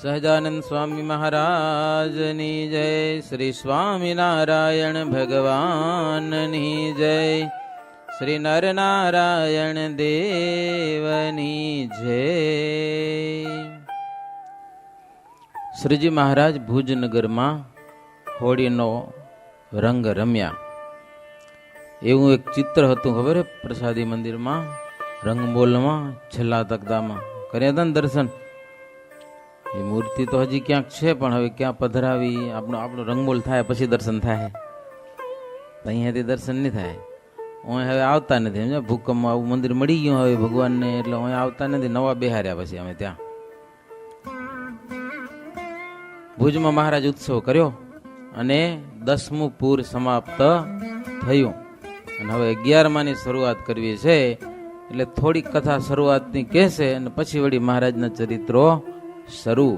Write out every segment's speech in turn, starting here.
સહજાનંદ સ્વામી મહારાજની જય, શ્રી સ્વામિનારાયણ ભગવાનની જય, શ્રી નરનારાયણ દેવની જય. શ્રીજી મહારાજ ભુજનગરમાં હોળીનો રંગ રમ્યા એવું એક ચિત્ર હતું, ખબર હે? પ્રસાદી મંદિરમાં રંગબોલમાં છેલ્લા તકદામાં કર્યા હતા ને દર્શન. એ મૂર્તિ તો હજી ક્યાંક છે, પણ હવે ક્યાં પધરાવી, આપણું રંગબોલ થાય પછી દર્શન થાય. અહીંયાથી દર્શન નહીં થાય. હું હવે આવતા નથી, સમજો ભૂકંપમાં આવું મંદિર મળી ગયું હવે ભગવાનને, એટલે હું આવતા નથી. નવા બેહાર્યા પછી અમે ત્યાં ભુજમાં મહારાજ ઉત્સવ કર્યો અને 10મું પૂર સમાપ્ત થયું અને હવે 11માની શરૂઆત કરવી છે. એટલે થોડીક કથા શરૂઆતની કહેશે અને પછી વળી મહારાજના ચરિત્રો શરૂ.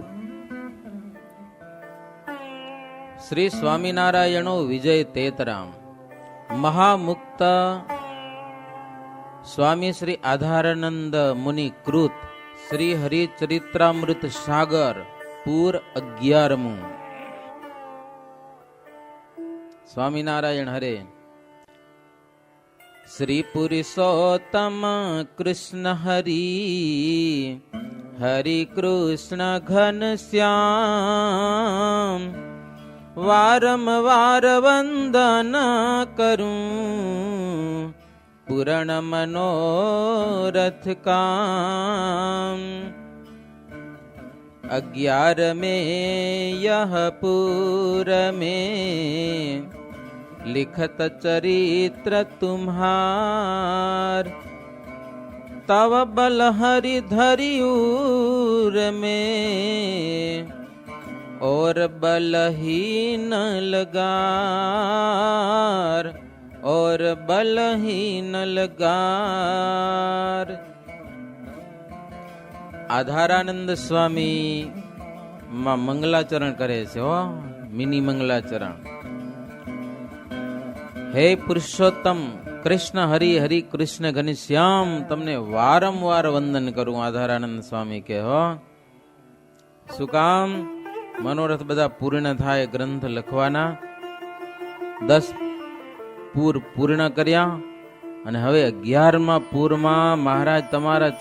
શ્રી સ્વામિનારાયણો વિજય તેતરામ. મહામુક્ત સ્વામી શ્રી આધારાનંદ મુનિ કૃત શ્રી હરિચરિત્રામૃત સાગર પૂર 11મું. સ્વામિનારાયણ હરે. શ્રી પુરુષોત્તમ કૃષ્ણ હરિ હરિ કૃષ્ણ ઘન શ્યામ વારંવાર વંદન કરું પૂરણ મનોરથ કામ. 11 में यह पूर में लिखत चरित्र तुम्हार तव बल हरि धरियूर में और बलहीन लगार और बलहीन लगार. આધારાનંદ સ્વામી માં મંગલાચરણ કરે છે, હો, મિની મંગલાચરણ. હે પુરુષોત્તમ કૃષ્ણ હરિ હરિ કૃષ્ણ ઘનશ્યામ, તમને વારંવાર વંદન કરું. આધારાનંદ સ્વામી કે, હો, શું કામ? મનોરથ બધા પૂર્ણ થાય, ગ્રંથ લખવાના 10 પૂર પૂર્ણ કર્યા અને હવે 11મા પૂરમાં મહારાજ તમારા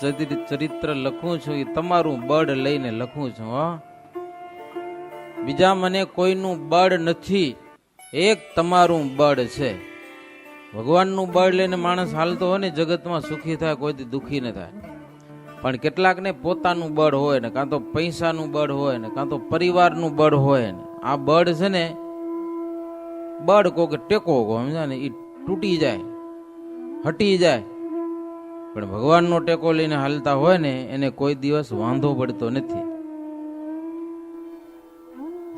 ચરિત્ર લખું છું. એ તમારું બળ લઈને લખું છું. હો, બીજા મને કોઈનું બળ નથી, એક તમારું બળ છે. ભગવાનનું બળ લઈને માણસ હાલતો હોય ને જગતમાં સુખી થાય, કોઈથી દુઃખી ન થાય. પણ કેટલાકને પોતાનું બળ હોય ને, કાં તો પૈસાનું બળ હોય ને, કાં તો પરિવારનું બળ હોય ને. આ બળ છે ને, બળ કો કે ટેકો કો, સમજ્યા ને, એ તૂટી જાય, હટી જાય. પણ ભગવાનનો ટેકો લઈને હાલતા હોય ને એને કોઈ દિવસ વાંધો પડતો નથી.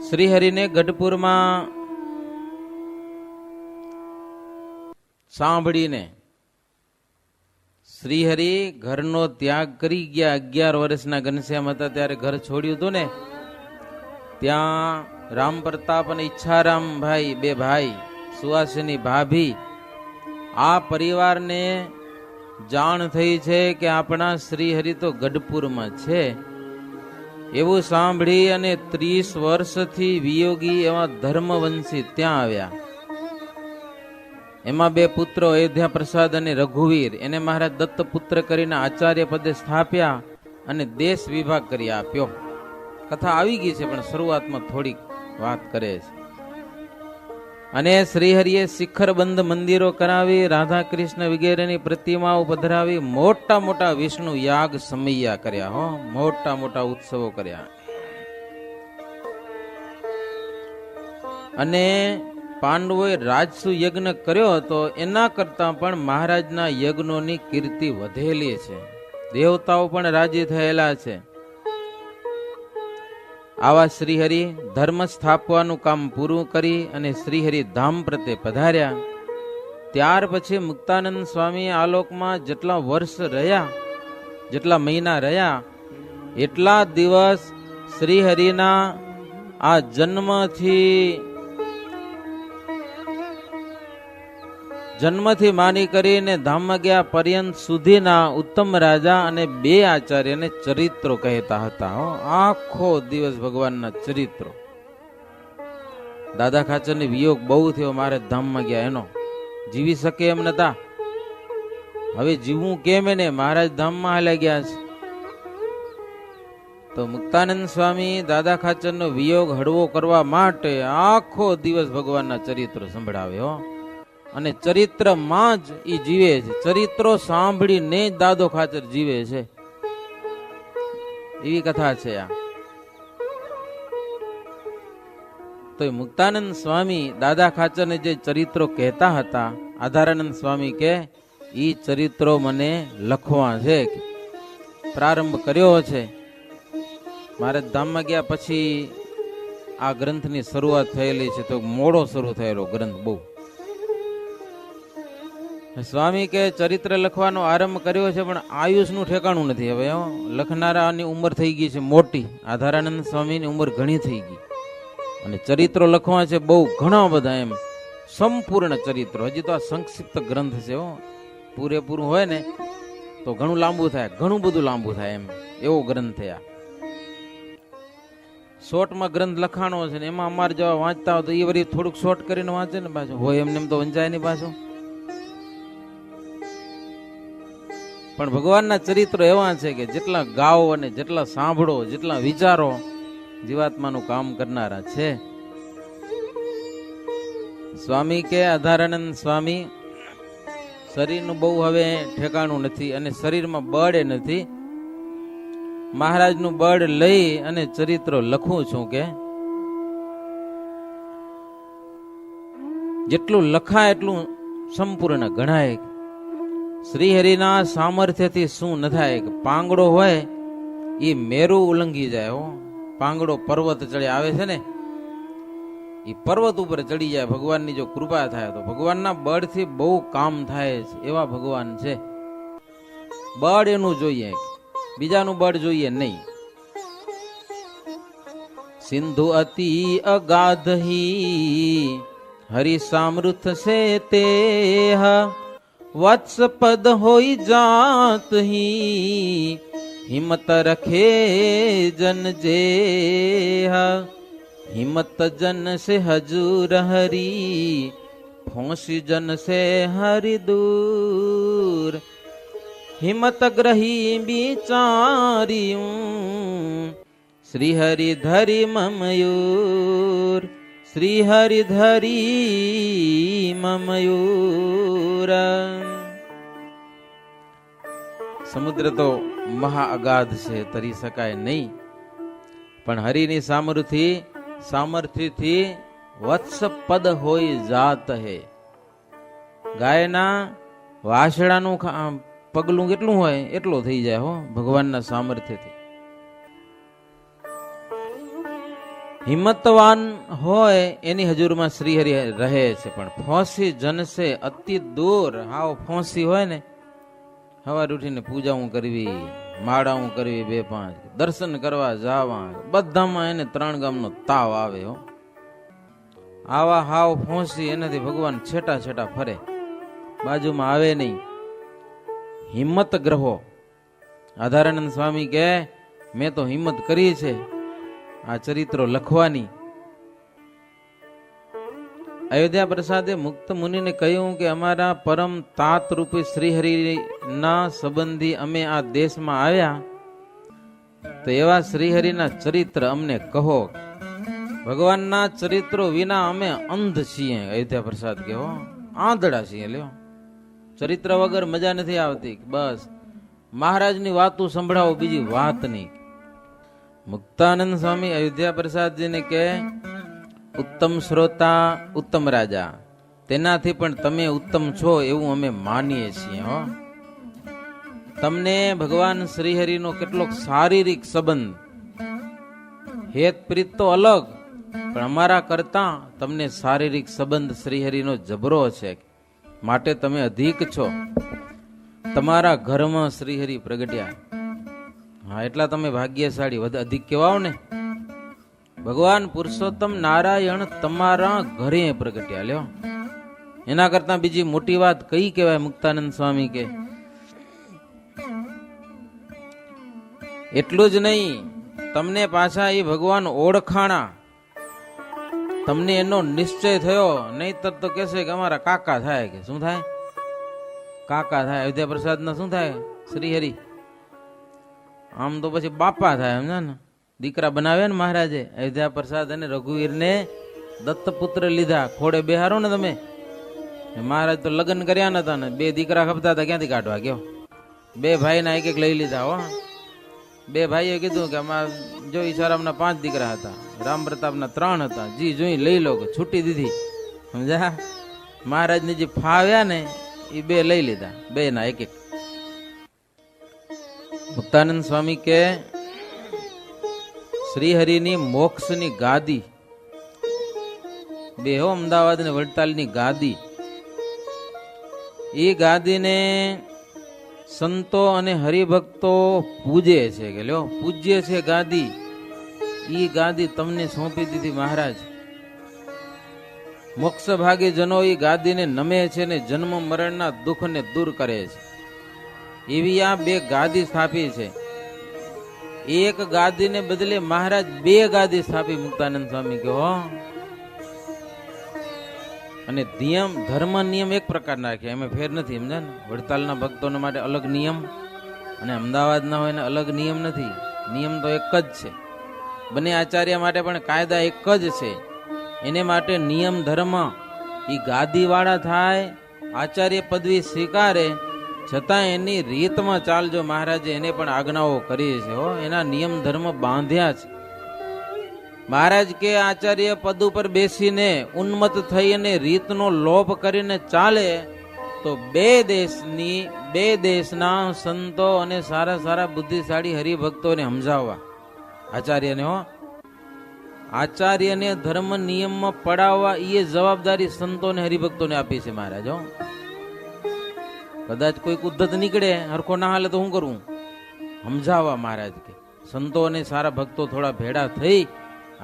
શ્રીહરિને ગઢપુરમાં સાંભળીને શ્રીહરિ ઘરનો ત્યાગ કરી ગયા. 11 વર્ષના ઘનશ્યામ હતા ત્યારે ઘર છોડ્યું હતું ને. ત્યાં રામ પ્રતાપ અને ઈચ્છારામ ભાઈ, 2 ભાઈ, સુવાસિની ભાભી, આ પરિવારને જાણ થઈ છે કે આપણા શ્રીહરિ તો ગઢપુરમાં છે. એવું સાંભળી અને 30 વર્ષથી વિયોગી એવા ધર્મવંશી ત્યાં આવ્યા. એમાં 2 પુત્રો અયોધ્યા પ્રસાદ અને રઘુવીર, એને મહારાજ દત્તપુત્ર કરીને આચાર્ય પદે સ્થાપ્યા અને દેશ વિભાગ કરી આપ્યો. કથા આવી ગઈ છે પણ શરૂઆતમાં થોડીક વાત કરે છે. અને શ્રીહરિએ શિખરબંધ મંદિરો કરાવી, રાધા કૃષ્ણ વગેરેની પ્રતિમાઓ પધરાવી, મોટા મોટા વિષ્ણુ યાગ સમૈયા કર્યા. હો, મોટા મોટા ઉત્સવો કર્યા. અને પાંડવોએ રાજસુ યજ્ઞ કર્યો હતો, એના કરતા પણ મહારાજના યજ્ઞોની કીર્તિ વધેલી છે. દેવતાઓ પણ રાજી થયેલા છે. આવા શ્રીહરિ ધર્મ સ્થાપવાનું કામ પૂરું કરી અને શ્રીહરિ ધામ પ્રત્યે પધાર્યા. ત્યાર પછી મુક્તાનંદ સ્વામી આ લોકમાં જેટલા વર્ષ રહ્યા, જેટલા મહિના રહ્યા, એટલા દિવસ શ્રીહરિના આ જન્મથી જન્મથી માની કરીને ધામમાં ગયા પર્યંત સુધીના ઉત્તમ રાજા અને 2 આચાર્યને ચરિત્રો કહેતા હતા. આખો દિવસ ભગવાનના ચરિત્રો. દાદા ખાચરને વિયોગ બહુ થયો. મારે ધામમાં ગયા એનો જીવી શકે એમ નતા. હવે જીવવું કેમ એને? મહારાજ ધામમાં હાલ્યા ગયા છે. તો મુક્તાનંદ સ્વામી દાદા ખાચરનો વિયોગ હળવો કરવા માટે આખો દિવસ ભગવાનના ચરિત્રો સંભળાવે. અને ચરિત્રમાં જ ઈ જીવે છે. ચરિત્રો સાંભળીને જ દાદો ખાચર જીવે છે. એવી કથા છે આ. તો મુક્તાનંદ સ્વામી દાદા ખાચરને જે ચરિત્રો કહેતા હતા, આધારાનંદ સ્વામી કે ઈ ચરિત્રો મને લખવા છે. પ્રારંભ કર્યો છે. મારે ધામમાં ગયા પછી આ ગ્રંથની શરૂઆત થયેલી છે. તો મોડો શરૂ થયેલો ગ્રંથ બહુ. સ્વામી કે ચરિત્ર લખવાનો આરંભ કર્યો છે, પણ આયુષનું ઠેકાણું નથી. હવે લખનારાની ઉંમર થઈ ગઈ છે મોટી. આધારાનંદ સ્વામીની ઉંમર ઘણી થઈ ગઈ અને ચરિત્રો લખવા છે બહુ ઘણા બધા. એમ સંપૂર્ણ ચરિત્રો. હજી તો આ સંક્ષિપ્ત ગ્રંથ છે. પૂરેપૂરું હોય ને તો ઘણું લાંબુ થાય, ઘણું બધું લાંબુ થાય. એમ એવો ગ્રંથ થયા. શોર્ટમાં ગ્રંથ લખાણો છે ને એમાં અમારે જેવા વાંચતા હોય તો એ વળી થોડુંક શોર્ટ કરીને વાંચે ને પાછું. હોય એમને એમ તો વંચાય નહીં પાછું. પણ ભગવાનના ચરિત્રો એવા છે કે જેટલા ગાઓ અને જેટલા સાંભળો, જેટલા વિચારો, જીવાત્માનું કામ કરનારા છે. સ્વામી કે આધારાનંદ સ્વામી શરીરનું બહુ હવે ઠેકાણું નથી અને શરીરમાં બળ નથી. મહારાજનું બળ લઈ અને ચરિત્રો લખું છું કે જેટલું લખાય એટલું સંપૂર્ણ ગણાય. શ્રીહરિના સામર્થ્યથી શું ન થાય? પાંગડો હોય એ મેરુ ઉલ્લંઘી જાય. પાંગડો પર્વત ચડી આવે છે ને, એ પર્વત ઉપર ચડી જાય. ભગવાનની જો કૃપા થાય તો ભગવાનના બળથી બહુ કામ થાય છે. એવા ભગવાન છે. બળ એનું જોઈએ, બીજાનું બળ જોઈએ નહીં. સિંધુ અતિ અગાધહી હરિ સામૃથ સે તેહ વત્સ પદ હોઈ જાત હી હિમત રખે જન જેહ હિમત જન સે હજૂર હરી ફોંસી જન સે હરિ દૂર હિમત ગ્રહી બિચારિયું શ્રી હરિ ધરી મમયુર શ્રી હરિ ધરી મમયુર. સમુદ્ર તો મહા અગાધ છે, તરી શકાય નહીં. પણ હરિની સામર્થ્યથી વત્સ પદ હોય જાત હે. ગાયના વાછડાનું પગલું કેટલું હોય એટલો થઈ જાય ભગવાનના સામર્થ્યથી. હિંમતવાન હોય એની હજુરમાં શ્રીહરિ રહે છે. પણ ફોંસી જનસે અતિ દૂર, હાવ ફોંસી હોય ને, સવાર ઉઠીને પૂજાઓ કરવી, માળાઓ કરવી, 2-5 દર્શન કરવા જવા, બધામાં એને 3 ગામનો તાવ આવે. આવા હાવ ફોંસી એનાથી ભગવાન છેટા છેટા ફરે, બાજુમાં આવે નહીં. હિંમત ગ્રહો. આધારાનંદ સ્વામી કે મેં તો હિંમત કરી છે આ ચરિત્રો લખવાની. અયોધ્યા પ્રસાદે મુક્ત મુનિને કહ્યું કે અમારા પરમ તાત રૂપી શ્રીહરિના સંબંધી અમે આ દેશમાં આવ્યા, તો એવા શ્રીહરિના ચરિત્ર અમને કહો. ભગવાનના ચરિત્રો વિના અમે અંધ છીએ. અયોધ્યા પ્રસાદ કહો આંધળા છીએ. લ્યો, ચરિત્ર વગર મજા નથી આવતી. બસ મહારાજની વાતું સંભળાવો, બીજી વાત નહીં. મુક્તાનંદ સ્વામી અયોધ્યા પ્રસાદજીને કે ઉત્તમ શ્રોતા ઉત્તમ રાજા, તેનાથી પણ તમે ઉત્તમ છો એવું અમે માનીએ છીએ. તમને ભગવાન શ્રીહરિનો કેટલોક શારીરિક સંબંધ, હેત પ્રીત તો અલગ, પણ અમારા કરતા તમને શારીરિક સંબંધ શ્રીહરિનો જબરો છે, માટે તમે અધિક છો. તમારા ઘરમાં શ્રીહરિ પ્રગટ્યા. હા, એટલા તમે ભાગ્યશાળી, અધિક કહેવાઓ ને. ભગવાન પુરુષોત્તમ નારાયણ તમારા ઘરે પ્રગટ્યા. લ્યો, એના કરતા બીજી મોટી વાત કઈ કહેવાય મુક્તાનંદ સ્વામી કે એટલું જ નહીં, તમને પાછા એ ભગવાન ઓળખાણા, તમને એનો નિશ્ચય થયો. નહીતર તો કહેશે કે અમારા કાકા થાય. કે શું થાય? કાકા થાય. અયોધ્યા પ્રસાદ ના શું થાય? શ્રીહરિ. આમ તો પછી બાપા થાય, સમજા ને? દીકરા બનાવ્યા ને મહારાજે. અયોધ્યા પ્રસાદ અને રઘુવીર ને દત્તપુત્ર લીધા. ખોડે બેહારો ને તમે. મહારાજ તો લગ્ન કર્યા નતા ને 2 દીકરા ખપતા હતા, ક્યાંથી કાઢવા? કયો 2 ભાઈના એક લઈ લીધા. હો 2 ભાઈએ કીધું કે આમાં જો ઈશારામના 5 દીકરા હતા, રામ પ્રતાપના 3 હતા, જી જોઈ લઈ લો. કે છૂટી દીધી, સમજા? મહારાજને જે ફાવ્યા ને એ 2 લઈ લીધા, 2 ના એક. મુક્તાનંદ સ્વામી કે શ્રીહરિની મોક્ષની ગાદી 2 હો, અમદાવાદ ને વડતાલની ગાદી. એ ગાદીને સંતો અને હરિભક્તો પૂજે છે. કે લ્યો પૂજ્ય છે ગાદી. ઈ ગાદી તમને સોંપી દીધી મહારાજ. મોક્ષ ભાગી જનો ઈ ગાદીને નમે છે ને જન્મ મરણના દુઃખને દૂર કરે છે. એવી આ 2 ગાદી સ્થાપી છે. એક ગાદીને બદલે મહારાજ 2 ગાદી સ્થાપી મુક્તાનંદ સ્વામી કે હો. અને નિયમ ધર્મ નિયમ એક પ્રકારના રાખ્યા, એમાં ફેર નથી, સમજા ને? વડતાલના ભક્તોને માટે અલગ નિયમ અને અમદાવાદના હોય ને અલગ નિયમ નથી. નિયમ તો એક જ છે. બંને આચાર્ય માટે પણ કાયદા એક જ છે. એને માટે નિયમ ધર્મ એ ગાદીવાળા થાય, આચાર્ય પદવી સ્વીકારે, છતાં એની રીતમાં ચાલજો. મહારાજે એને પણ આજ્ઞાઓ કરી છે. હો એના નિયમ ધર્મ બાંધ્યા છે. મહારાજ કે આચાર્ય પદ ઉપર બેસીને ઉન્મત્ત થઈ અને રીતનો લોપ કરીને ચાલે તો 2 દેશના સંતો અને સારા સારા બુદ્ધિશાળી હરિભક્તોને સમજાવવા. આચાર્યને હો, આચાર્યને ધર્મ નિયમમાં પડાવવા એ જવાબદારી સંતોને હરિભક્તોને આપી છે મહારાજ. હો કદાચ કોઈ ઉદ્ધત નીકળે, હરખો ના હાલે તો શું કરવું? સમજાવવા મહારાજ કે. સંતો અને સારા ભક્તો થોડા ભેડા થઈ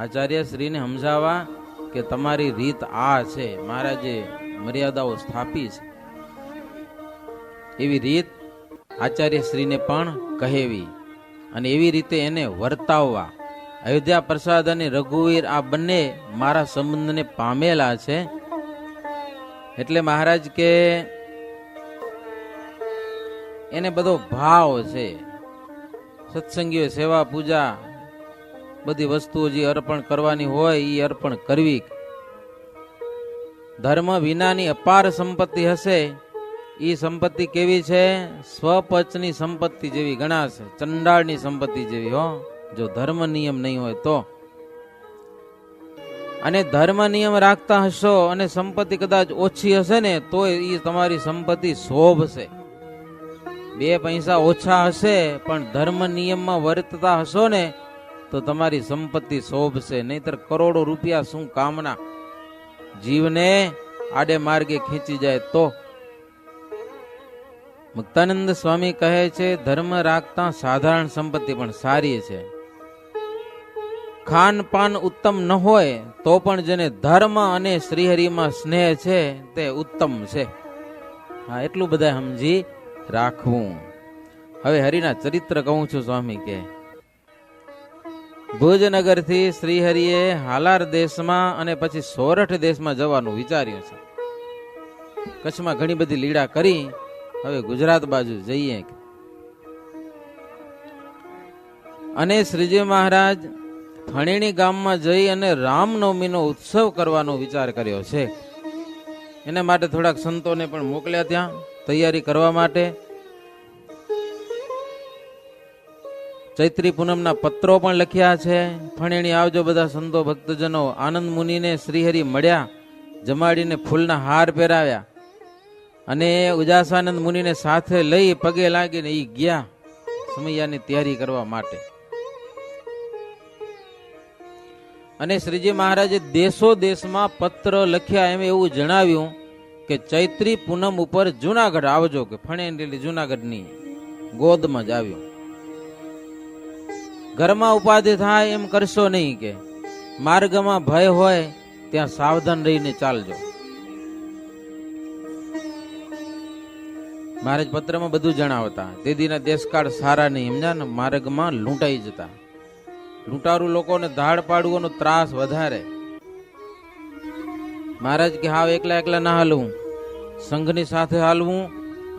આચાર્ય શ્રીને સમજાવવા કે તમારી રીત આ છે. મહારાજે મર્યાદાઓ સ્થાપી છે. એવી રીત આચાર્ય શ્રીને પણ કહેવી અને એવી રીતે એને વર્તાવવા. અયોધ્યા પ્રસાદ અને રઘુવીર આ બંને મારા સંબંધને પામેલા છે. એટલે મહારાજ કે એને બધો ભાવ છે. સત્સંગીઓ સેવા પૂજા બધી વસ્તુઓ જે અર્પણ કરવાની હોય એ અર્પણ કરવી. ધર્મ વિનાની અપાર સંપત્તિ હશે. એ સંપત્તિ કેવી છે? સ્વપચની સંપત્તિ જેવી ગણાશે, ચંડાળની સંપત્તિ જેવી. હો જો ધર્મ નિયમ નહીં હોય તો. અને ધર્મ નિયમ રાખતા હશો અને સંપત્તિ કદાચ ઓછી હશે ને તો એ તમારી સંપત્તિ શોભશે. 2 પૈસા ઓછા હશે પણ ધર્મ નિયમમાં વર્તતા હશો ને તો તમારી સંપત્તિ શોભશે. નહીતર કરોડો રૂપિયા શું કામના? જીવને આડે માર્ગે ખેંચી જાય તો. મુક્તાનંદ સ્વામી કહે છે ધર્મ રાખતા સાધારણ સંપત્તિ પણ સારી છે. ખાન પાન ઉત્તમ ન હોય તો પણ જેને ધર્મ અને શ્રીહરિમાં સ્નેહ છે તે ઉત્તમ છે. હા એટલું બધા સમજી રાખવું. હવે હરિના ચરિત્ર કહું છું. સ્વામી કે ભુજનગર થી શ્રીહરિએ હાલાર દેશમાં અને પછી સોરઠ દેશમાં જવાનું વિચાર્યું છે. કચ્છમાં ઘણી બધી લીડા કરી, હવે ગુજરાત બાજુ જઈએ. અને શ્રીજી મહારાજ ફણીણી ગામમાં જઈ અને રામનવમીનો ઉત્સવ કરવાનો વિચાર કર્યો છે. એના માટે થોડાક સંતોને પણ મોકલ્યા ત્યાં તૈયારી કરવા માટે. ચૈત્રી પૂનમના પત્રો પણ લખ્યા છે. ફણીણી આવજો બધા સંતો ભક્તજનો. આનંદ મુનિને શ્રીહરિ મળ્યા, જમાડીને ફૂલના હાર પહેરાવ્યા અને ઉજાસાનંદ મુનિને સાથે લઈ પગે લાગીને ઈ ગયા સમૈયાની તૈયારી કરવા માટે. અને શ્રીજી મહારાજે દેશો દેશમાં પત્ર લખ્યા. એમ એવું જણાવ્યું કે ચૈત્રી પૂનમ ઉપર જુનાગઢ આવજો. કે ફણેલી જુનાગઢની ગોદમાં જ આવ્યું. ઘરમાં ઉપાધિ થાય એમ કરશો નહીં. કે માર્ગમાં ભય હોય ત્યાં સાવધાન રહીને ચાલજો. મહારાજ પત્રમાં બધું જણાવતા. તેદીના દેશકાળ સારા નહીં, સમજ્યા ને, માર્ગમાં લૂંટાઈ જતા. લૂંટારૂ લોકોને ધાડ પાડવાનો ત્રાસ વધારે. મહારાજ કે હાવ એકલા એકલા ના હાલવું, સંઘની સાથે હાલવું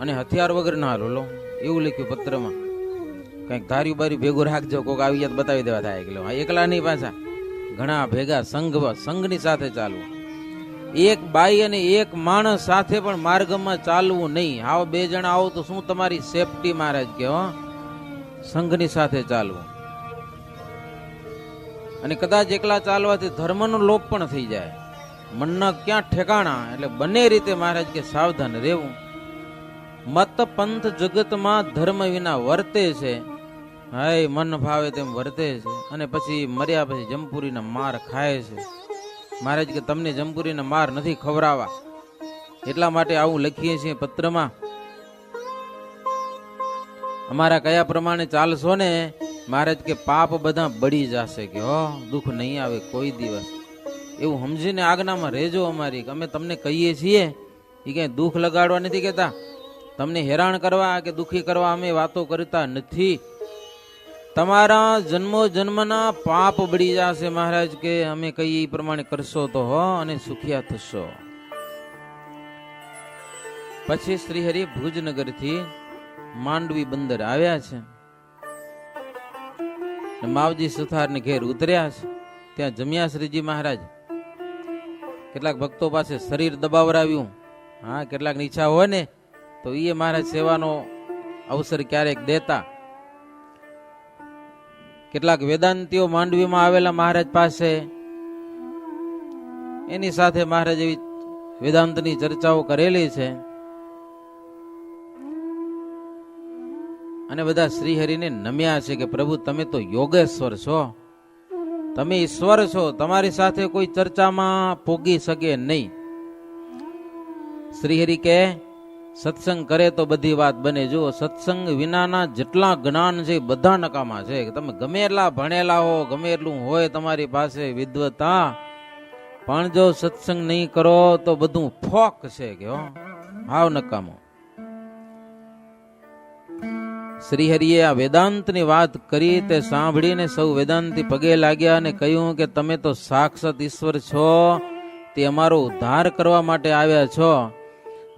અને હથિયાર વગર ના હાલવું. લો એવું લખ્યું પત્રમાં. કઈક ધાર્યું બાર્યું ભેગું રાખજો, કોક આવી જાય બતાવી દેવા થાય. એકલો એકલા નહીં, પાછા ઘણા ભેગા સંઘની સાથે ચાલવું. એક બાઈ અને એક માણસ સાથે પણ માર્ગમાં ચાલવું નહીં. આવો 2 જણા આવો તો શું તમારી સેફટી? મહારાજ કે સંઘની સાથે ચાલવું. અને કદાચ એકલા ચાલવાથી ધર્મનો લોપ પણ થઈ જાય, મનના ક્યાં ઠેકાણા. એટલે બંને રીતે મહારાજ કે સાવધાન રહેવું. મત પંથ જગતમાં ધર્મ વિના વર્તે છે, હાય મન ભાવે તેમ વર્તે છે, અને પછી મર્યા પછી જમપુરીના માર ખાય છે. મહારાજ કે તમને જમપુરીના માર નથી ખવડાવવા, એટલા માટે આવું લખીએ છીએ પત્રમાં. અમારા કયા પ્રમાણે ચાલશો ને મહારાજ કે પાપ બધા બળી જશે, કે દુઃખ નહીં આવે કોઈ દિવસ. એવું સમજીને આજ્ઞામાં રહેજો અમારી. અમે તમને કહીએ છીએ એ કઈ દુઃખ લગાડવા નથી કહેતા, તમને હેરાન કરવા કે દુઃખી કરવા અમે વાતો કરતા નથી. તમારા જન્મો જન્મના પાપ બળી જશે મહારાજ કે અમે કહીએ એ પ્રમાણે કરશો તો અને સુખિયા થશો. પછી શ્રીહરિ ભુજનગરથી માંડવી બંદર આવ્યા છે. માવજી સુથારને ઘેર ઉતર્યા છે. ત્યાં જમ્યા શ્રીજી મહારાજ. કેટલાક ભક્તો પાસે શરીર દબાવરાવ્યું. હા, કેટલાકની ઈચ્છા હોય ને તો એ મહારાજ સેવાનો અવસર ક્યારેક દેતા. કેટલાક વેદાંતિઓ માંડવીમાં આવેલા મહારાજ પાસે, એની સાથે મહારાજ એવી વેદાંતની ચર્ચાઓ કરેલી છે. અને બધા શ્રીહરિને નમ્યા છે કે પ્રભુ તમે તો યોગેશ્વર છો, તમે ઈશ્વર છો, તમારી સાથે કોઈ ચર્ચામાં પોગી શકે નહીં. શ્રીહરિ કે સત્સંગ કરે તો બધી વાત બને. જો સત્સંગ વિનાના જેટલા જ્ઞાન છે બધા નકામા છે. તમે ગમે એટલા ભણેલા હો, ગમે એટલું હોય તમારી પાસે વિદ્વતા, પણ જો સત્સંગ નહીં કરો તો બધું ફોક છે કે હાવ નકામો. શ્રીહરિએ આ વેદાંતની વાત કરી તે સાંભળીને સૌ વેદાંતી પગે લાગ્યા અને કહ્યું કે તમે તો સાક્ષાત ઈશ્વર છો, તે અમારો ઉદ્ધાર કરવા માટે આવ્યા છો.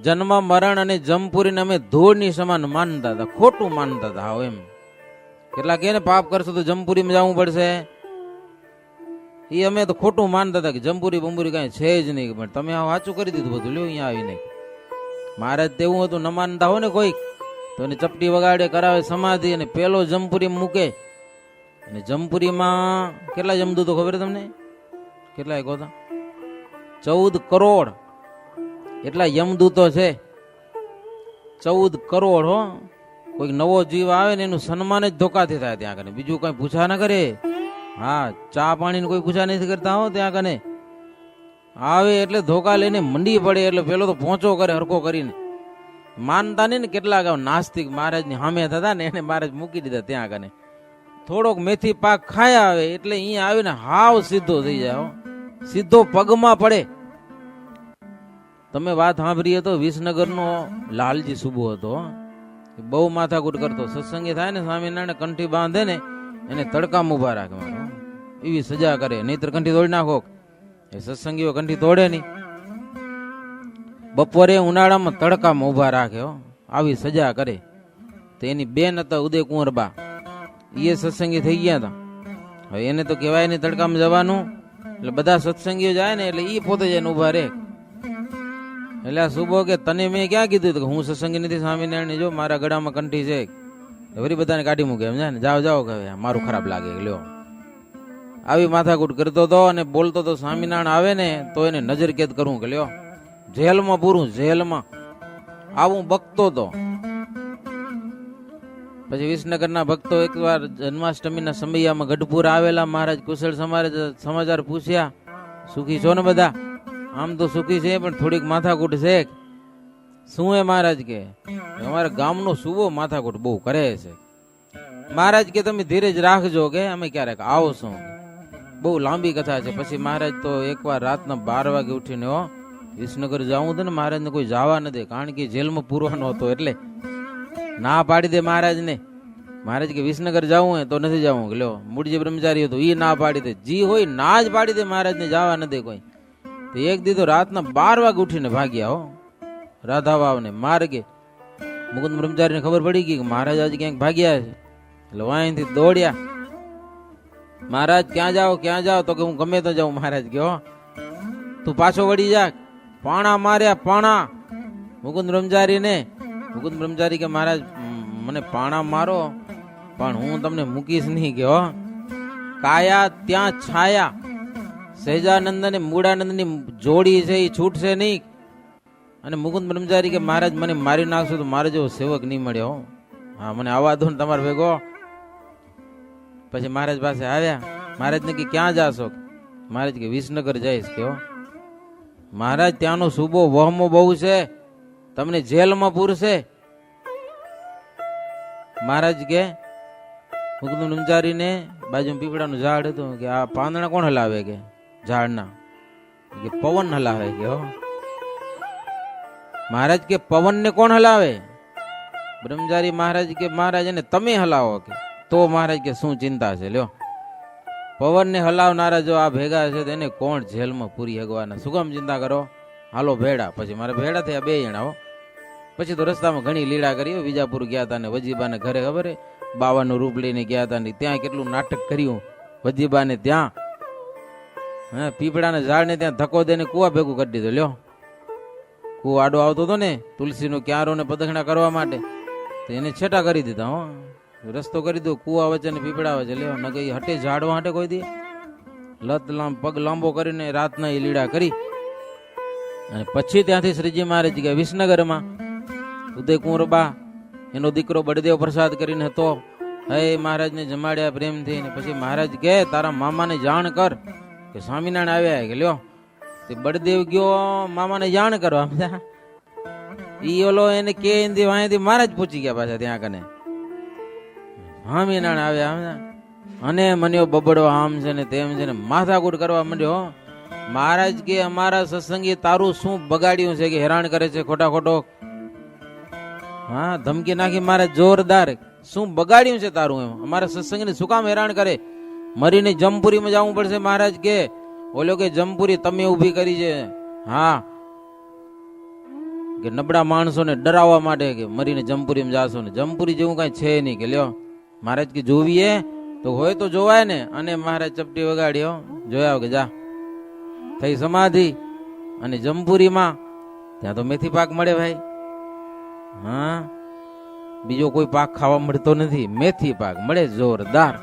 જન્મ મરણ અને જમપુરીને અમે ધૂળની સમાન માનતા હતા, ખોટું માનતા હતા. હાવ એમ કેટલાક એને પાપ કરશો તો જમપુરીમાં જવું પડશે, એ અમે તો ખોટું માનતા હતા કે જમપુરી બંપુરી કઈ છે જ નહીં. પણ તમે આ સાચું કરી દીધું બધું. લ્યો અહીંયા આવીને મહારાજ તેવું હતું, ન માનતા હોય ને કોઈ તો એને ચપટી વગાડે, કરાવે સમાધિ, અને પેલો જમપુરી મૂકે. અને જમપુરીમાં કેટલા જમદૂતો ખબર તમને? કેટલા એક હતા? 14 કરોડ એટલા યમદૂતો છે. 14 કરોડ હો. કોઈક નવો જીવ આવે ને એનું સન્માન જ ધોકાથી થાય ત્યાં કને, બીજું કઈ પૂછા ના કરે. હા, ચા પાણી કોઈ પૂછા નથી કરતા હો. ત્યાં કને આવે એટલે ધોકા લઈને મંડી પડે, એટલે પેલો તો પહોંચો કરે હરકો કરીને. માનતા નહીં ને કેટલાક નાસ્તિક મહારાજ ની સામે થતા ને એને મહારાજ મૂકી દીધા ત્યાં કને. થોડોક મેથી પાક ખાયા આવે એટલે અહીંયા આવીને હાવ સીધો થઈ જાય, સીધો પગમાં પડે. તમે વાત સાંભળીએ તો વિસનગરનો લાલજી સુબો હતો, બહુ માથાકૂટ કરતો. સત્સંગી થાય ને સ્વામિનારાયણ કંઠી બાંધે ને એને તડકામાં ઉભા રાખે, એવી સજા કરે. નહીતર કંઠી તોડી નાખો. એ સત્સંગીઓ કંઠી તોડે નહીં. બપોરે ઉનાળામાં તડકામાં ઉભા રાખે, આવી સજા કરે. તો એની બેન હતા ઉદયકુંવરબા, એ સત્સંગી થઈ ગયા હતા. હવે એને તો કહેવાય નહીં તડકામાં જવાનું, એટલે બધા સત્સંગીઓ જાય ને એટલે એ પોતે જઈને ઉભા રહે. એટલે આ સુબો કે તને મેં ક્યાં કીધું કે હું સત્સંગી નથી સ્વામિનારાયણ, જો મારા ગળામાં કંઠી છે. વળી બધાને કાઢી મૂકે એમ જાય ને, જાઓ જાઓ કે મારું ખરાબ લાગે લ્યો. આવી માથાકૂટ કરતો હતો અને બોલતો તો સ્વામિનારાયણ આવે ને તો એને નજર કેદ કરવું કે લ્યો જેલમાં પૂરું, જેલમાં. આવું બકતો હતો. પછી વિસનગરના ભક્તો એકવાર જન્માષ્ટમીના સમયમાં ગઢપુર આવેલા. મહારાજ કુશળ સમાચાર પૂછ્યા, સુખી છો ને બધા? આમ તો સુખી છે પણ થોડીક માથાકૂટ છે. શું હે મહારાજ કે અમારા ગામનો સુવો માથાકૂટ બહુ કરે છે. મહારાજ કે તમે ધીરજ રાખજો કે અમે ક્યારેક આવશું. બહુ લાંબી કથા છે. પછી મહારાજ તો એકવાર રાતના 12 વાગે ઉઠીને વિસનગર જવું હતું ને મહારાજને કોઈ જવા ન દે, કારણ કે જેલમાં પૂરવાનો હતો એટલે ના પાડી દે મહારાજને. મહારાજ કે વિસનગર જવું હોય તો નથી જવું. લ્યો મૂળ જે બ્રહ્મચારી હતો એ ના પાડી દે, જી હોય ના જ પાડી દે, મહારાજને જવા ન દે કોઈ. તો એક દી તો રાતના 12 વાગે ઉઠીને ભાગ્યા હો રાધા વાવને માર્ગે. મુકુંદ બ્રહ્મચારીને ખબર પડી ગઈ કે મહારાજ આજે ક્યાંક ભાગ્યા છે, એટલે વાંથી દોડ્યા. મહારાજ ક્યાં જાઓ તો કે હું ગમે તો જાઉં. મહારાજ કે હો તું પાછો વળી જા. પાણા માર્યા પાણા મુકુંદ બ્રહ્મચારીને. મુકુંદ બ્રહ્મચારી કે મહારાજ મને પાણા મારો પણ હું તમને મૂકીશ નહીં. કે હો કાયા ત્યાં છાયા. સહેજાનંદ અને મૂળાનંદની જોડી છે એ છૂટશે નહીં. અને મુકુંદ બ્રહ્મચારી કે મહારાજ મને મારી નાખશો તો મારે જેવો સેવક નહીં મળ્યો. હા મને આવવા દો ને તમારે ભેગો. પછી મહારાજ પાસે આવ્યા. મહારાજને કે ક્યાં જાશો? મહારાજ કે વિસનગર જઈશ. કે મહારાજ ત્યાંનો સુબો વહમો બહુ છે, તમને જેલમાં પૂરશે. મહારાજ કે મુકુંદ બ્રહ્મચારીને બાજુ પીપળાનું ઝાડ હતું કે આ પાંદડા કોણ હલાવે? કે ઝાડના. કે પવન હલાવે. કે મહારાજ કે પવન ને કોણ હલાવે? બ્રહ્મચારી મહારાજ કે મહારાજ એને તમે હલાવો. કે તો મહારાજ કે શું ચિંતા છે? લ્યો પવન ને હલાવનારા જો આ ભેગા છે તો એને કોણ જેલમાં પૂરી હગવાના? શું કામ ચિંતા કરો? હાલો ભેડા. પછી મારે ભેડા થયા 2 જણા. પછી તો રસ્તામાં ઘણી લીલા કરી. વિજાપુર ગયા હતા ને વજીબાને ઘરે ખબર બાવાનું રૂપ લઈને ગયા હતા ને ત્યાં કેટલું નાટક કર્યું વજીબાને ત્યાં. હા પીપળાના ઝાડને ત્યાં ધક્કો દઈને કુવા ભેગું કરી દીધો. લ્યો કુવો આડો આવતો હતો ને તુલસીનો ક્યારો ને પ્રદક્ષિણા કરવા માટે, તો એને છેટા કરી દીધા. હો રસ્તો કરી દો કુવા વચ્ચે ને પીપળા વચ્ચે. લ્યો ન કઈ હટે ઝાડવા હટે કોઈ દી. લત પગ લાંબો કરીને રાતના એ લીડા કરી. અને પછી ત્યાંથી શ્રીજી મહારાજ ગયા વિસનગરમાં. ઉદયકુંવર બા એનો દીકરો બળદેવ પ્રસાદ કરીને હતો. હે મહારાજને જમાડ્યા પ્રેમથી. ને પછી મહારાજ કે તારા મામાને જાણ કર કે સ્વામિનારાયણ આવ્યા. કે લ્યો તે બળદેવ ગયો મામાને જાણ કરવા. ઈ ઓલો એને કે વાંથી મહારાજ પૂછી ગયા પાછા ત્યાં કને સ્વામિનારાયણ આવ્યા. અને મને બબડો આમ છે ને તેમ છે ને માથાકૂટ કરવા માંડ્યો. મહારાજ કે અમારા સત્સંગી તારું શું બગાડ્યું છે કે હેરાન કરે છે ખોટા ખોટો? હા ધમકી નાખી મહારાજ જોરદાર. શું બગાડ્યું છે તારું? એમ અમારા સત્સંગને શું કામ હેરાન કરે? મરીને જમપુરીમાં જવું પડશે. મહારાજ કે ઓલો કે જમપુરી તમે ઊભી કરી છે. હા કે નબળા માણસોને ડરાવવા માટે કે મરીને જમપુરીમાં જાશો ને જમપુરી જેવું કઈ છે નહીં. કે લ્યો મહારાજ કે જોવીએ તો હોય તો જોવાય ને. અને મહારાજ ચપટી વગાડ્યો. જોયા કે જા થઈ સમાધિ. અને જમપુરીમાં ત્યાં તો મેથી પાક મળે ભાઈ. હા બીજો કોઈ પાક ખાવા મળતો નથી, મેથી પાક મળે જોરદાર.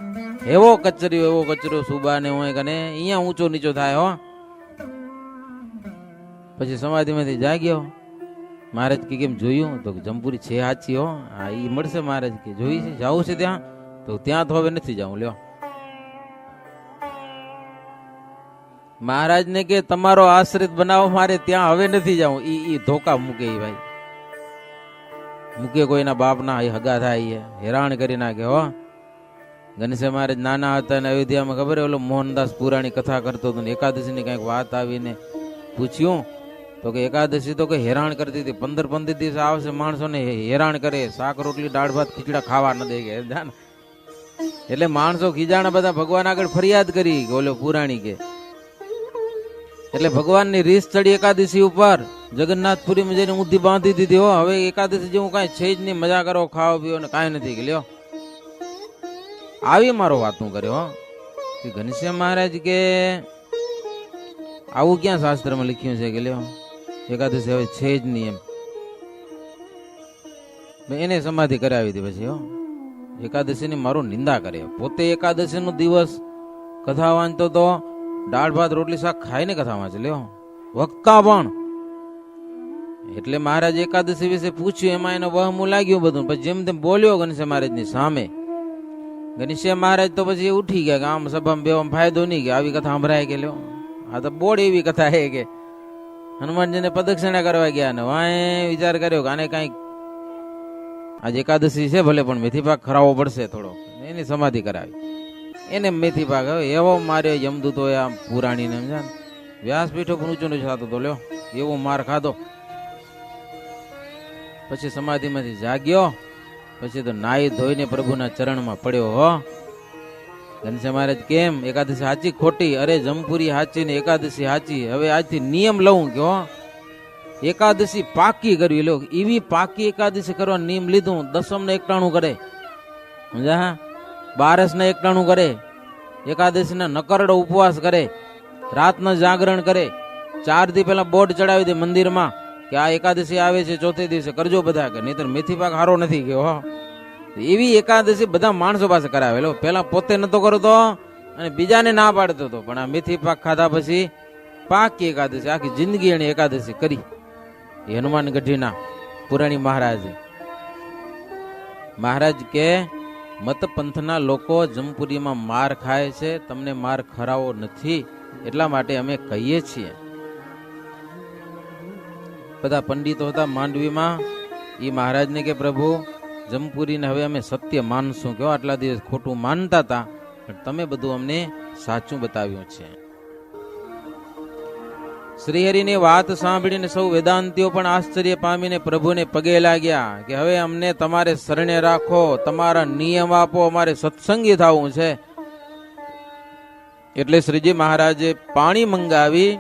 એવો કચરો સુબાને હોય કને અહીંયા ઊંચો નીચો થાય. હો પછી સમાધિમાંથી જાગ્યો. મહારાજ કે કેમ જોયું? તો જમપુરી છે સાચી. હો હા એ મળશે. મહારાજ કે જોઈ છે જવું છે ત્યાં? તો ત્યાં તો હવે નથી જવું. લ્યો મહારાજ ને કે તમારો આશ્રિત બનાવો મારે ત્યાં હવે નથી જવું. ઈ ધોકા મૂકે ભાઈ. મૂકે કોઈના બાપના હગા થાય હેરાન કરી નાખે. હો ઘનશ્યામ મહારાજ નાના હતા ને અયોધ્યામાં ખબર ઓલો મોહનદાસ પુરાણી કથા કરતો હતો ને એકાદશી ની કઈક વાત આવીને પૂછ્યું તો કે એકાદશી તો કઈ હેરાન કરતી હતી. 15 દિવસ આવશે માણસોને હેરાન કરે, શાક રોટલી દાળ ભાત ખીચડા ખાવા ન દે. કે એટલે માણસો ખીજાણા બધા ભગવાન આગળ ફરિયાદ કરી કે ઓલો પુરાણી કે. એટલે ભગવાનની રીસ ચડી એકાદશી ઉપર. જગન્નાથપુરીમાં જઈને ઊંધી બાંધી દીધી. હો હવે એકાદશી જેવું કઈ છે જ નહીં. મજા કરો, ખાઓ પીઓ ને કાંઈ નથી. કે લ્યો આવી મારો વાતું કર્યો કે ઘનશ્યામ મહારાજ કે આવું ક્યાં શાસ્ત્રમાં લખ્યું છે? કે લ્યો એકાદશી હવે છે જ નહીં એમ. એને સમાધિ કરાવી હતી. પછી હો એકાદશી ની મારો નિંદા કરે. પોતે એકાદશી નો દિવસ કથા વાંચતો તો દાળ ભાત રોટલી શાક ખાઈને કથા વાંચે. લ્યો વક્તા પણ. એટલે મહારાજ એકાદશી વિશે પૂછ્યું. એમાં એનો વહમું લાગ્યું બધું. પછી જેમ તેમ બોલ્યો ઘનશ્યામ મહારાજ ની સામે. ઘનશ્યામ મહારાજ તો પછી ઉઠી ગયા કે આમ સભામાં બેવામાં ફાયદો નહીં. કે આવી કથા સંભળાય. કે લ્યો આ તો બોડ એવી કથા હે કે હનુમાનજીને પ્રદક્ષિણા કરવા ગયા ને વાય વિચાર કર્યો કે આને કઈક આજે એકાદશી છે ભલે પણ મેથી પાક ખરાવો પડશે થોડો. એની સમાધિ કરાવી. એને મેથી પાક એવો માર્યો યમદૂતો આમ પુરાણીને. વ્યાસપીઠો પણ ઊંચો નીચો થતો તો. લ્યો એવો માર ખાધો. પછી સમાધિમાંથી જાગ્યો, પછી તો નાઈ ધોઈને પ્રભુના ચરણમાં પડ્યો. હો ઘનશ્યામ મહારાજ કેમ એકાદશી સાચી ખોટી? અરે જમપુરી સાચી ને એકાદશી સાચી. હવે આજથી નિયમ લઉં કે હો એકાદશી પાકી કરવી. લો એવી પાકી એકાદશી કરવા નિયમ લીધું. દસમ ને એકટાણું કરે, સમજા? 12 ને એકટાણું કરે, એકાદશી ના નકરડો ઉપવાસ કરે, રાતના જાગરણ કરે. 4 દી પહેલા બોર્ડ ચડાવી દે મંદિરમાં કે આ એકાદશી આવે છે, ચોથે દિવસે કરજો બધા, કે નહીતર મેથી પાક હારો નથી કે. હો એવી એકાદશી બધા માણસો પાસે કરાવેલો. પેલા પોતે નતો કરતો અને બીજાને ના પાડતો હતો, પણ આ મેથી પાક ખાધા પછી પાકી એકાદશી, આખી જિંદગી એને એકાદશી કરી. હનુમાન ગઢીના પુરાણી મહારાજ કે મત પંથના લોકો જમપુરીમાં માર ખાય છે, તમને માર ખરાવો નથી, એટલા માટે અમે કહીએ છીએ. બધા પંડિતો હતા માંડવીમાં, એ મહારાજને કે પ્રભુ જમપુરીને હવે અમે સત્ય માનશું. કે આટલા દિવસ ખોટું માનતા હતા, પણ તમે બધું અમને સાચું બતાવ્યું છે. શ્રીહરિની વાત સાંભળીને સૌ વેદાંતિઓ પણ આશ્ચર્ય પામીને પ્રભુને પગે લાગ્યા કે હવે અમને તમારે શરણે રાખો, તમારા નિયમ આપો, અમારે સત્સંગી થવું છે. એટલે શ્રીજી મહારાજે પાણી મંગાવી,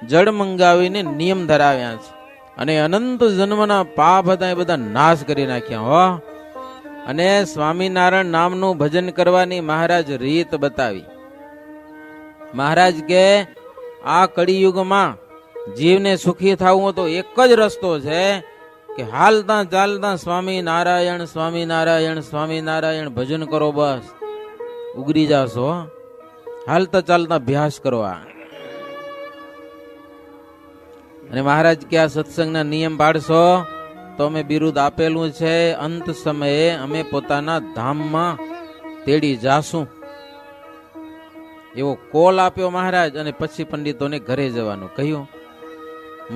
જળ મંગાવીને નિયમ ધરાવ્યા છે, અને અનંત જન્મના પાપ હતા એ બધા નાશ કરી નાખ્યા. હો અને સ્વામિનારાયણ નામનું ભજન કરવાની મહારાજ રીત બતાવી. મહારાજ કે આ કળિયુગમાં જીવને સુખી થવું તો એક જ રસ્તો છે કે હાલતા ચાલતા સ્વામિનારાયણ સ્વામિનારાયણ સ્વામિનારાયણ ભજન કરો, બસ ઉગરી જાશો. હાલતા ચાલતા અભ્યાસ કરવા. અને મહારાજ કે આ સત્સંગના નિયમ પાડશો તો અમે બિરુદ આપેલું છે, અંત સમયે અમે પોતાના ધામમાં તેડી જાશું. એવો કોલ આપ્યો મહારાજ, અને પછી પંડિતોને ઘરે જવાનું કહ્યું.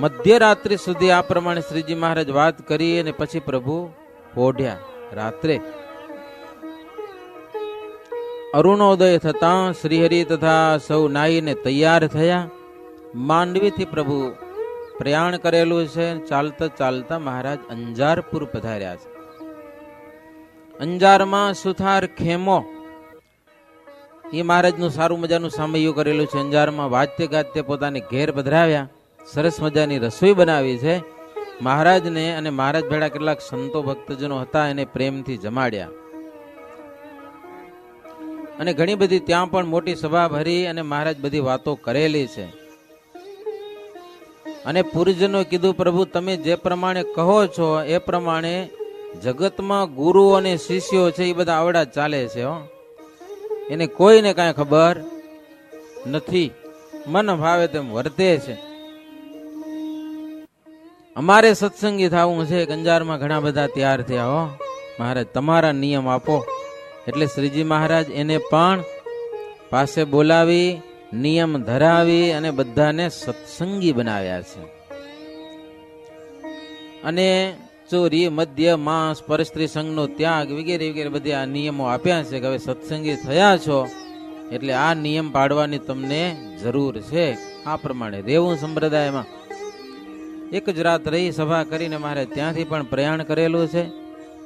મધ્યરાત્રિ સુધી આ પ્રમાણે શ્રીજી મહારાજ વાત કરી, અને પછી પ્રભુ પોઢ્યા. રાત્રે અરુણોદય થતા શ્રીહરિ તથા સૌ નાઈને તૈયાર થયા. માંડવીથી પ્રભુ પ્રયાણ કરેલું છે. ચાલતા ચાલતા મહારાજ અંજારપુર પધાર્યા છે. અંજારમાં સુથાર ખેમો એ મહારાજનું સારું મજાનું સામૈયું કરેલું છે. અંજારમાં વાદ્ય ગાત્ય પોતાને ઘેર પધરાવ્યા. સરસ મજાની રસોઈ બનાવી છે. મહારાજને અને મહારાજ ભેળા કેટલાક સંતો ભક્તજનો હતા એને પ્રેમથી જમાડ્યા. અને ઘણી બધી ત્યાં પણ મોટી સભા ભરી અને મહારાજ બધી વાતો કરેલી છે. અને પુરજનો કીધું પ્રભુ તમે જે પ્રમાણે કહો છો એ પ્રમાણે જગતમાં ગુરુ અને શિષ્યો છે એ બધા આવડા ચાલે છે. હો એને કોઈને કાંઈ ખબર નથી, મન ભાવે તેમ વર્તે છે. અમારે સત્સંગી થવું છે. અંજારમાં ઘણા બધા તૈયાર થયા. હો મહારાજ તમારા નિયમ આપો. એટલે શ્રીજી મહારાજ એને પણ પાસે બોલાવી નિયમ ધરાવી અને બધાને સત્સંગી બનાવ્યા છે. અને ચોરી, મદ્ય, માંસ, પરસ્ત્રી સંઘનો ત્યાગ વગેરે વગેરે બધી આ નિયમો આપ્યા છે કે હવે સત્સંગી થયા છો એટલે આ નિયમ પાડવાની તમને જરૂર છે. આ પ્રમાણે રેવું સંપ્રદાયમાં. એક જ રાત રહી સભા કરીને મારે ત્યાંથી પણ પ્રયાણ કરેલું છે.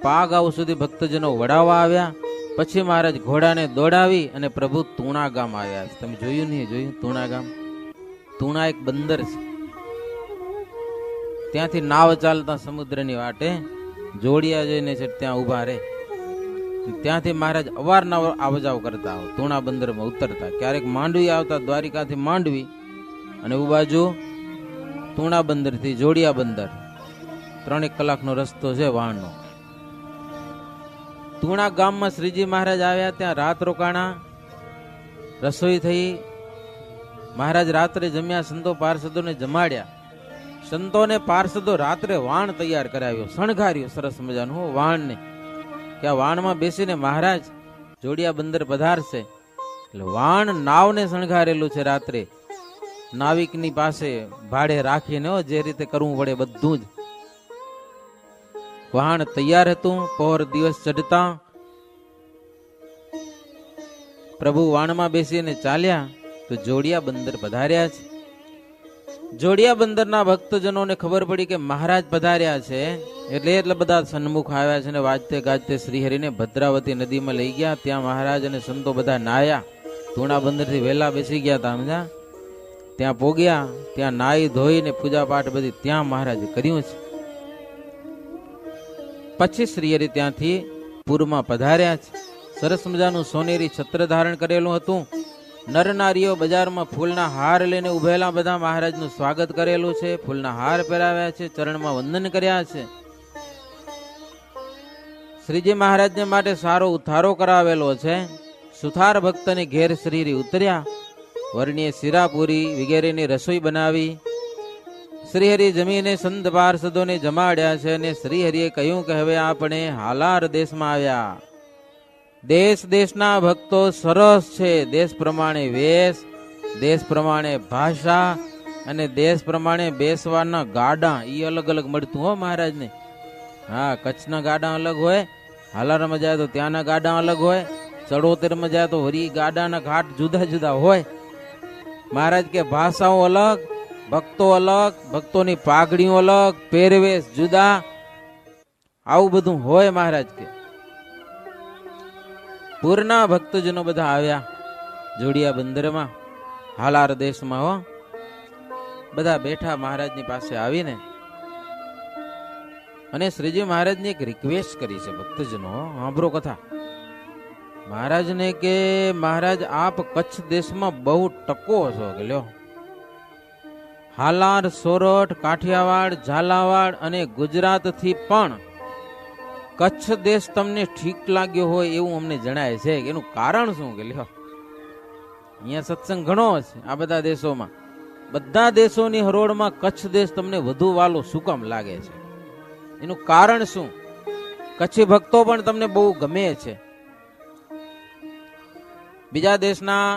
પાગાઉ સુધી ભક્તજનો વડાવવા આવ્યા. પછી મહારાજ ઘોડાને દોડાવી અને પ્રભુ તુણા ગામ આવ્યા. તમે જોયું નહીં? જોયું તુણા ગામ? તુણા એક બંદર છે. ત્યાંથી નાવ ચાલતા સમુદ્રની વાટે જોડિયા જઈને છે ત્યાં ઉભા રહે. ત્યાંથી મહારાજ અવારનવાર આવજાવ કરતા તુણા બંદરમાં ઉતરતા. ક્યારેક માંડવી આવતા, દ્વારિકાથી માંડવી, અને એ બાજુ તુણા બંદરથી જોડિયા બંદર 3 કલાકનો રસ્તો છે વાણનો. તુણા ગામમાં શ્રીજી મહારાજ આવ્યા. ત્યાં રાત રોકાણા, રસોઈ થઈ. મહારાજ રાત્રે જમ્યા, સંતો પાર્ષદોને જમાડ્યા. સંતોને પાર્ષદો રાત્રે વાણ તૈયાર કરાવ્યો, શણગાર્યું સરસ મજાનું વાણને. કે આ વાણમાં બેસીને મહારાજ જોડિયા બંદર પધારશે. એટલે વાણ નાવને શણગારેલું છે રાત્રે, નાવિકની પાસે ભાડે રાખીને જે રીતે કરવું પડે બધું જ. વાહન તૈયાર હતું. પહોર દિવસ ચડતા પ્રભુ વાણમાં બેસીને ચાલ્યા તો જોડિયા બંદર પધાર્યા છે. જોડિયા બંદરના ભક્તજનોને ખબર પડી કે મહારાજ પધાર્યા છે, એટલે બધા સન્મુખ આવ્યા છે ને વાજતે ગાજતે શ્રીહરિને ભદ્રાવતી નદીમાં લઈ ગયા. ત્યાં મહારાજ અને સંતો બધા નાયા. ધૂણા બંદરથી વહેલા બેસી ગયા હતા, સમજા. ત્યાં પોગ્યા, ત્યાં નાઈ ધોઈને પૂજા પાઠ બધી ત્યાં મહારાજે કર્યું છે. પછી શ્રીહરિ ત્યાંથી પૂરમાં પધાર્યા છે. સરસ મજાનું સોનેરી છત્ર ધારણ કરેલું હતું. નર નારીઓ બજારમાં ફૂલના હાર લઈને ઉભેલા બધા મહારાજનું સ્વાગત કરેલું છે. ફૂલના હાર પહેરાવ્યા છે, ચરણમાં વંદન કર્યા છે. શ્રીજી મહારાજને માટે સારો ઉથારો કરાવેલો છે. સુથાર ભક્તને ઘેર શ્રીહરિ ઉતર્યા. વર્ણીય શીરાપુરી વગેરેની રસોઈ બનાવી. શ્રીહરિ જમીને સંત પાર્ષદોને જમાડ્યા છે અને શ્રીહરિએ કહ્યું કે હવે આપણે હાલાર દેશમાં આવ્યા. દેશ દેશના ભક્તો સરસ છે. દેશ પ્રમાણે વેશ, દેશ પ્રમાણે ભાષા અને દેશ પ્રમાણે બેસવાના ગાડા એ અલગ અલગ મળતું હો મહારાજને. હા, કચ્છના ગાડા અલગ હોય, હાલારમાં જાય તો ત્યાંના ગાડા અલગ હોય, ચડોતરમાં જાય તો વરી ગાડાના ઘાટ જુદા જુદા હોય. મહારાજ કે ભાષાઓ અલગ, ભક્તો અલગ, ભક્તોની પાઘડીઓ અલગ, પહેરવેશ જુદા, આવું બધું હોય મહારાજ કે. પૂરના ભક્તજનો બધા આવ્યા જોડિયા બંદરમાં, હાલાર દેશમાં હો. બધા બેઠા મહારાજની પાસે આવીને અને શ્રીજી મહારાજની એક રિક્વેસ્ટ કરી છે. ભક્તજનો સાંભળો કથા. મહારાજને કે મહારાજ આપ કચ્છ દેશમાં બહુ ટકો છો કે લ્યો. હાલાર, સોરઠ, કાઠિયાવાડ, ઝાલાવાડ અને ગુજરાતથી પણ કચ્છ દેશ તમને ઠીક લાગ્યો હોય એવું અમને જણાય છે. એનું કારણ શું કે લ્યો, અહીંયા સત્સંગ ઘણો છે. આ બધા દેશોમાં, બધા દેશોની હરોળમાં કચ્છ દેશ તમને વધુ વાલો શું કામ લાગે છે? એનું કારણ શું? કચ્છી ભક્તો પણ તમને બહુ ગમે છે. બીજા દેશના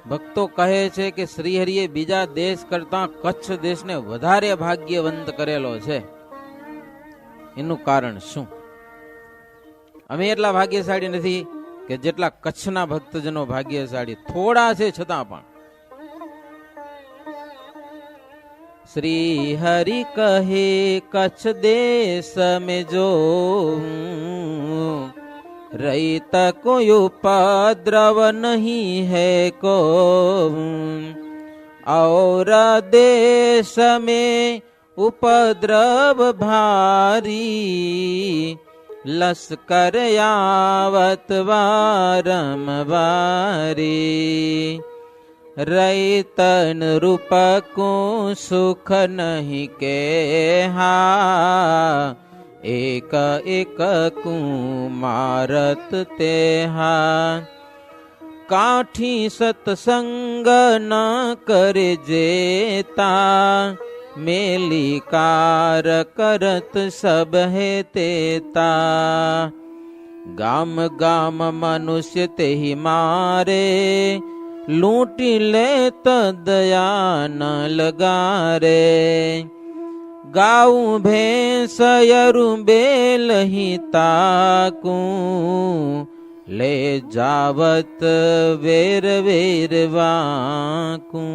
ભક્તો કહે છે કે શ્રીહરિએ બીજા દેશ કરતા કચ્છ દેશને વધારે ભાગ્યવંત કરેલો છે. એનું કારણ શું? અમે એટલા ભાગ્યશાળી નથી કે જેટલા કચ્છના ભક્તજનો ભાગ્યશાળી. થોડા છે છતાં પણ. શ્રી હરિ કહે કચ્છ દેશ में जो रहित कोई उपद्रव नहीं है को और देश में उपद्रव भारी लश्कर आवत वारंवारी रैतन रूपको सुख नहीं के हा एक एक कुमारत ते हा काठी सत्संग न करे जेता मेली कार करत सब है तेता गाम गाम मनुष्य ते ही मारे लूटी ले तो दया न लगारे गाऊ भैंस यरु बेल ही ताकू ले जावत वेर वेर वाकू।